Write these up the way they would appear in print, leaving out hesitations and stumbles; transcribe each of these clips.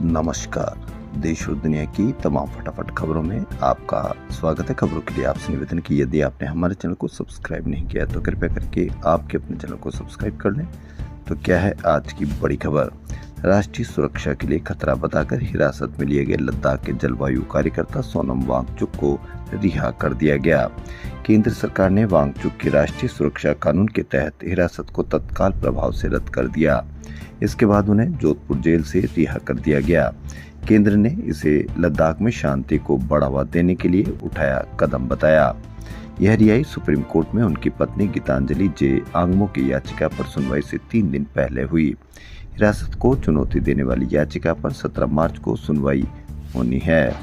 नमस्कार। देश और दुनिया की तमाम फटाफट खबरों में आपका स्वागत है। खबरों के लिए आपसे निवेदन कि यदि आपने हमारे चैनल को सब्सक्राइब नहीं किया तो कृपया करके आपके अपने चैनल को सब्सक्राइब कर लें। तो क्या है आज की बड़ी खबर। राष्ट्रीय सुरक्षा के लिए खतरा बताकर हिरासत में लिए गए लद्दाख के जलवायु कार्यकर्ता सोनम वांगचुक को रिहा कर दिया गया। केंद्र सरकार ने वांगचुक की राष्ट्रीय सुरक्षा कानून के तहत हिरासत को तत्काल प्रभाव से रद्द कर दिया। इसके बाद उन्हें जोधपुर जेल से रिहा कर दिया गया। केंद्र ने इसे लद्दाख में शांति को बढ़ावा देने के लिए उठाया कदम बताया। यह रिहाई सुप्रीम कोर्ट में उनकी पत्नी गीतांजलि जे आंगमो की याचिका पर सुनवाई से 3 दिन पहले हुई। हिरासत को चुनौती देने वाली याचिका पर 17 मार्च को सुनवाई होनी है।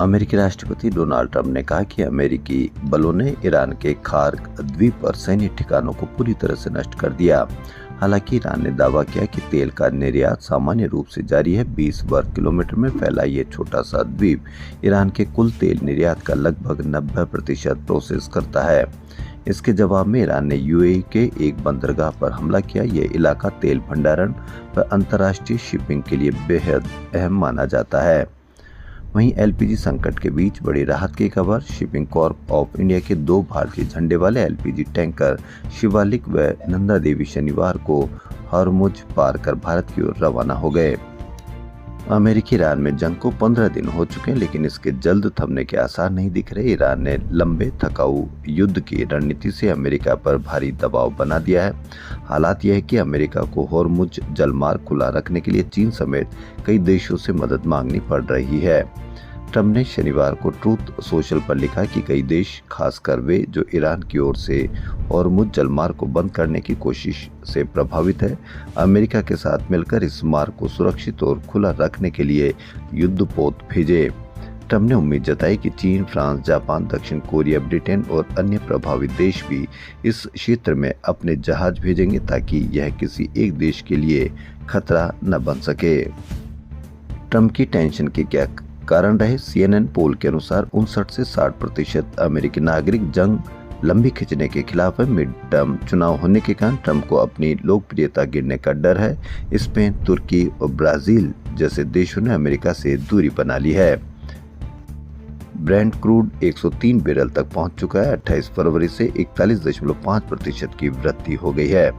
अमेरिकी राष्ट्रपति डोनाल्ड ट्रंप ने कहा कि अमेरिकी बलों ने ईरान के खार्क द्वीप पर सैन्य ठिकानों को पूरी तरह से नष्ट कर दिया। हालांकि ईरान ने दावा किया कि तेल का निर्यात सामान्य रूप से जारी है। 20 वर्ग किलोमीटर में फैला ये छोटा सा द्वीप ईरान के कुल तेल निर्यात का लगभग 90% प्रोसेस करता है। इसके जवाब में ईरान ने यूएई के एक बंदरगाह पर हमला किया। यह इलाका तेल भंडारण व अंतर्राष्ट्रीय शिपिंग के लिए बेहद अहम माना जाता है। वहीं एलपीजी संकट के बीच बड़ी राहत की खबर। शिपिंग कॉर्प ऑफ इंडिया के 2 भारतीय झंडे वाले एलपीजी टैंकर शिवालिक व नंदा देवी शनिवार को हॉर्मुज पार कर भारत की ओर रवाना हो गए। अमेरिकी ईरान में जंग को 15 दिन हो चुके हैं, लेकिन इसके जल्द थमने के आसार नहीं दिख रहे। ईरान ने लंबे थकाऊ युद्ध की रणनीति से अमेरिका पर भारी दबाव बना दिया है। हालात यह है कि अमेरिका को हॉर्मुज जलमार्ग खुला रखने के लिए चीन समेत कई देशों से मदद मांगनी पड़ रही है। ट्रंप ने शनिवार को ट्रूथ सोशल पर लिखा कि कई देश, खासकर वे जो ईरान की ओर से हॉर्मुज जलमार्ग को बंद करने की कोशिश से प्रभावित है, अमेरिका के साथ मिलकर इस मार्ग को सुरक्षित और खुला रखने के लिए युद्धपोत भेजे। ट्रंप ने उम्मीद जताई कि चीन, फ्रांस, जापान, दक्षिण कोरिया, ब्रिटेन और अन्य प्रभावित देश भी इस क्षेत्र में अपने जहाज भेजेंगे ताकि यह किसी एक देश के लिए खतरा न बन सके। ट्रंप की टेंशन के क्या कारण रहे। CNN पोल के अनुसार 59 से 60% अमेरिकी नागरिक जंग लंबी खिंचने के खिलाफ है। मिड टर्म चुनाव होने के कारण ट्रंप को अपनी लोकप्रियता गिरने का डर है। स्पेन, तुर्की और ब्राजील जैसे देशों ने अमेरिका से दूरी बना ली है। ब्रेंट क्रूड 103 बैरल तक पहुंच चुका है। 28 फरवरी से 41.5% की वृद्धि हो गई है।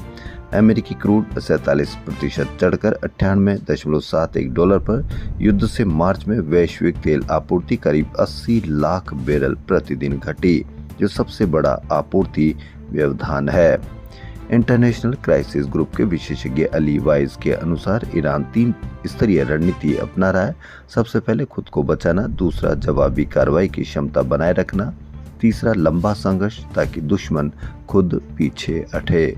अमेरिकी क्रूड 47% चढ़कर $98.71 पर। युद्ध से मार्च में वैश्विक तेल आपूर्ति करीब 80 लाख बैरल प्रतिदिन घटी, जो सबसे बड़ा आपूर्ति व्यवधान है। इंटरनेशनल क्राइसिस ग्रुप के विशेषज्ञ अली वाइज के अनुसार ईरान 3 स्तरीय रणनीति अपना रहा है। सबसे पहले खुद को बचाना, दूसरा जवाबी कार्रवाई की क्षमता बनाए रखना, तीसरा लंबा संघर्ष ताकि दुश्मन खुद पीछे हटे।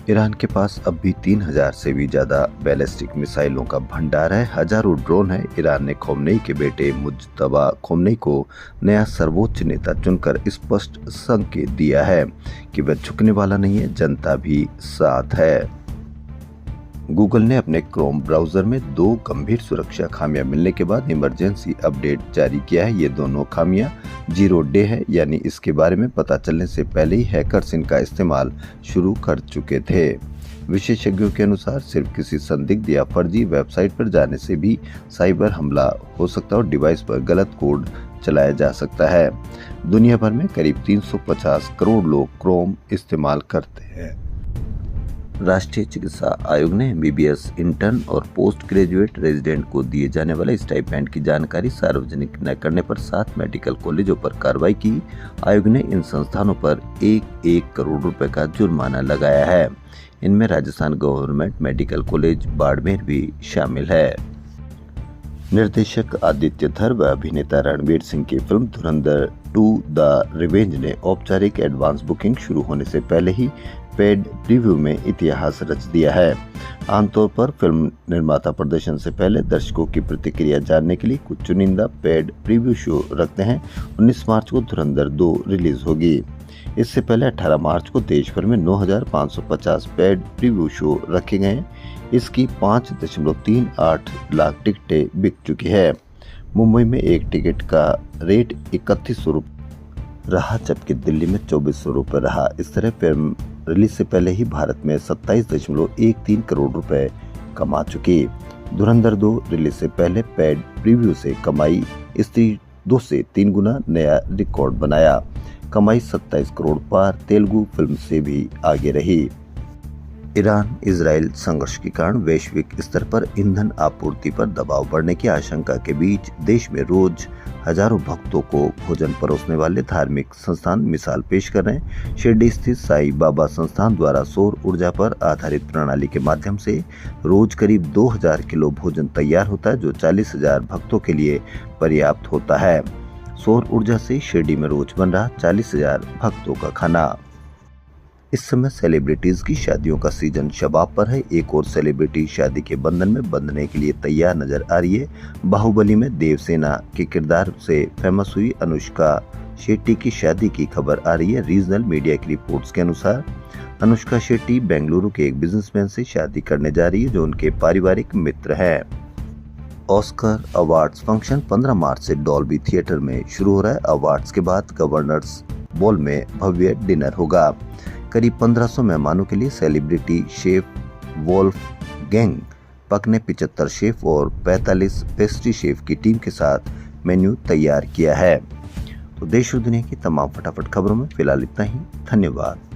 ईरान के पास अब भी 3000 से भी ज्यादा बैलिस्टिक मिसाइलों का भंडार है। हजारों ड्रोन है। ईरान ने खोमेनी के बेटे मुज्तबा खोमेनी को नया सर्वोच्च नेता चुनकर स्पष्ट संकेत दिया है कि वह झुकने वाला नहीं है, जनता भी साथ है। गूगल ने अपने क्रोम ब्राउजर में 2 गंभीर सुरक्षा खामियां मिलने के बाद इमरजेंसी अपडेट जारी किया है। ये दोनों खामियां 0 डे है, यानी इसके बारे में पता चलने से पहले ही हैकर्स इनका इस्तेमाल शुरू कर चुके थे। विशेषज्ञों के अनुसार सिर्फ किसी संदिग्ध या फर्जी वेबसाइट पर जाने से भी साइबर हमला हो सकता है और डिवाइस पर गलत कोड चलाया जा सकता है। दुनिया भर में करीब 350 करोड़ लोग क्रोम इस्तेमाल करते हैं। राष्ट्रीय चिकित्सा आयोग ने MBBS इंटर्न और पोस्ट ग्रेजुएट रेजिडेंट को दिए जाने वाले स्टाइपेंड की जानकारी सार्वजनिक न करने पर 7 मेडिकल कॉलेजों पर कार्रवाई की। आयोग ने इन संस्थानों पर 1 करोड़ रुपए का जुर्माना लगाया है। इनमें Rajasthan government medical college Barmer भी शामिल है। निर्देशक आदित्य धर व अभिनेता रणवीर सिंह की फिल्म धुरंधर 2 द रिवेंज ने औपचारिक एडवांस बुकिंग शुरू होने से पहले ही पेड प्रीव्यू में इतिहास रच दिया है। आमतौर पर फिल्म निर्माता प्रदर्शन से पहले दर्शकों की प्रतिक्रिया जानने के लिए कुछ चुनिंदा पेड प्रीव्यू शो रखते हैं। 19 मार्च को धुरंधर 2 रिलीज होगी। इससे पहले 18 मार्च को देश भर में 9550 पेड प्रीव्यू शो रखे गए। इसकी 5.38 लाख टिकटें बिक चुकी है। मुंबई में एक टिकट का रेट 3100 रहा, जबकि दिल्ली में 2400 रुपये रहा। इस तरह फिल्म रिलीज से पहले ही भारत में 27.13 करोड़ रुपए कमा चुकी। धुरंधर 2 रिलीज से पहले पेड प्रीव्यू से कमाई स्त्री 2 से 3 गुना नया रिकॉर्ड बनाया। कमाई 27 करोड़ पार तेलुगु फिल्म से भी आगे रही। ईरान इजराइल संघर्ष के कारण वैश्विक स्तर पर ईंधन आपूर्ति पर दबाव बढ़ने की आशंका के बीच देश में रोज हजारों भक्तों को भोजन परोसने वाले धार्मिक संस्थान मिसाल पेश कर रहे हैं। शिरडी स्थित साई बाबा संस्थान द्वारा सौर ऊर्जा पर आधारित प्रणाली के माध्यम से रोज करीब 2000 किलो भोजन तैयार होता है, जो 40,000 भक्तों के लिए पर्याप्त होता है। सौर ऊर्जा से शिरडी में रोज बन रहा 40,000 भक्तों का खाना। इस समय सेलिब्रिटीज की शादियों का सीजन शबाब पर है। एक और सेलिब्रिटी शादी के बंधन में बंधने के लिए तैयार नजर आ रही है। बाहुबली में देवसेना के किरदार से फेमस हुई अनुष्का शेट्टी की शादी की खबर आ रही है। रीजनल मीडिया की रिपोर्ट्स के अनुसार अनुष्का शेट्टी बेंगलुरु के एक बिजनेसमैन से शादी करने जा रही है, जो उनके पारिवारिक मित्र हैं। ऑस्कर अवार्ड्स फंक्शन 15 मार्च से डॉल्बी थिएटर में शुरू हो रहा है। अवार्ड्स के बाद गवर्नर्स बॉल में भव्य डिनर होगा। करीब 1500 मेहमानों के लिए सेलिब्रिटी शेफ वोल्फ गैंग पक ने 75 शेफ और 45 पेस्ट्री शेफ की टीम के साथ मेन्यू तैयार किया है। तो देश और दुनिया की तमाम फटाफट खबरों में फिलहाल इतना ही। धन्यवाद।